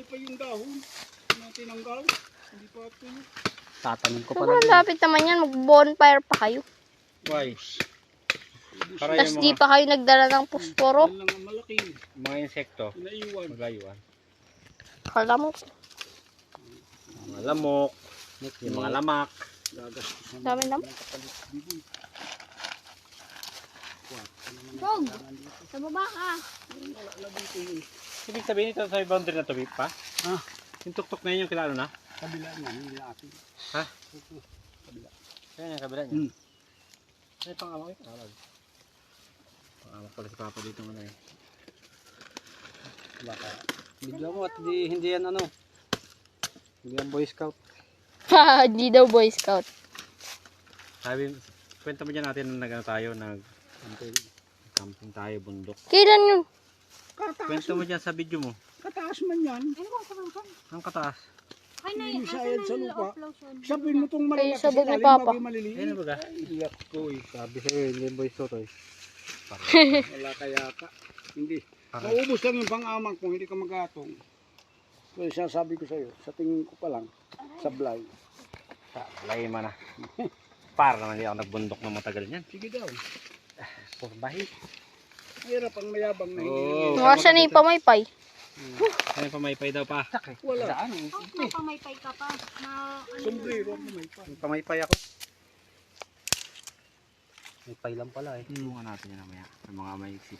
pa yung dahon na tinanggal. Hindi pa ito yun. Tatanim ko Sobrang pala. lapit naman yan. Mag-bonfire pa kayo. Why? Para Tapos yung di pa kayo nagdala ng posporo. Yan lang ang malaki. mga insekto, Pinaiwan. magayuan. Kala mo. Mga lamok, yung mga lamak. Gagastos naman. Dami naman. Bog! Sa baba ka. Wala na dito yun. Ibig sabihin ito sa boundary na to, pa? Ha? Yung tuktok na yun yung kilalo na? Kabila niya, hindi natin. Ha? Kabila. Kaya yung kabila niya. Ay, pang-amak yun. Pang-amak pala si Papa dito mo na eh. Baka. Bigla mo at hindi yan ano. Hindi yan Boy Scout. Hindi daw Boy Scout. Sabi, kwento mo dyan natin na nag-ano tayo, nag-camping tayo, bundok. Kailan yun? Kataas Kwento mo dyan sa video mo. Kataas man yan. Ang kataas. Hindi siya yan sa lupa. Sabihin mo itong malaki Ay, sabog ni ilalim, Papa. bagay maliliit. Ayun na ba ka? Iyak ko eh. Sabi sa'yo, hindi yung boys to to eh. Wala kaya ka. Hindi. Parang- Maubos lang yung pang-amang kung hindi ka magatong. So sasabi ko sa'yo, sa tingin ko pa lang, sablay. Lay man na. Para naman hindi ako nagbundok na matagal niyan. Sige daw. Puro bahi. Hirap ang mayabang na hindi. Oo. Mga siya na yung pamaypay. Ano pa may daw pa? Wala. Saan? Mapamaypay ka pa. Sombrero mo may pa. May pamaypay ako. May pay lang pala eh. Tulungan natin yan namaya. May mga maiksi.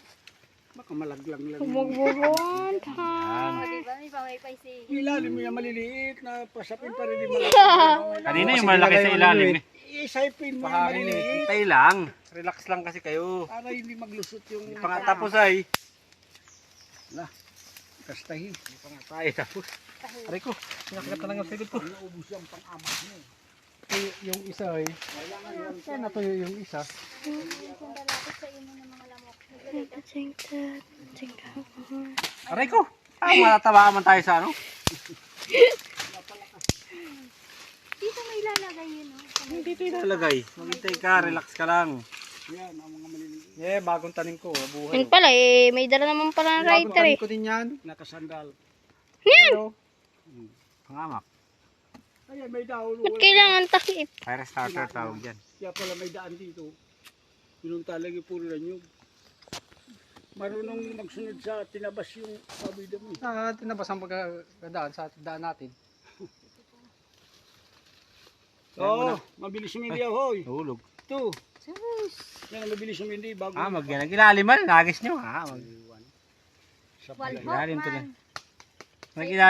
Baka malaglang lang. Magbubuan. Yan. Diba? May pamaypay si... Ilalim mo yung maliliit na pasapin pa rin yung malaki. Kanina yung malaki sa ilalim eh. Isaypin mo yung Pahangin eh. maliliit. Hintay lang. Relax lang kasi kayo. Para hindi maglusot yung... Hindi pa nga tapos ay. Kastahin. Hindi pa nga tayo tapos. Aray ko. Sinakit na lang ang sigod ko. Naubos yung pang-amang mo. Yung isa eh. Kaya natuyo yung isa. Aray ko. Matatawa man tayo sa ano? Dito may lalagay yun, no? Hindi dito ilalagay. Maghintay ka. Relax ka lang. Yan, ang mga maliliit. Yeah, bagong tanim ko. Buhay. Yun pala eh, may dala naman pala ng Bagong writer eh. tanim ko din yan. Nakasandal. Yan! Pangamak. Ayan, may dahon. Ba't kailangan takip? Fire starter tawag dyan. Kaya pala may daan dito. Pinunta lang yung puro lang yun. Marunong magsunod sa tinabas yung pabida mo. Tinabas ang pagkadaan sa daan natin. Oo, mabilis umindi ahoy. Hulog. Ito. Yan, mabilis umindi bago. Mag-yan. Nag-ilalim man. Nagis nyo. Sa Nag-ilalim to din. Nag-ilalim.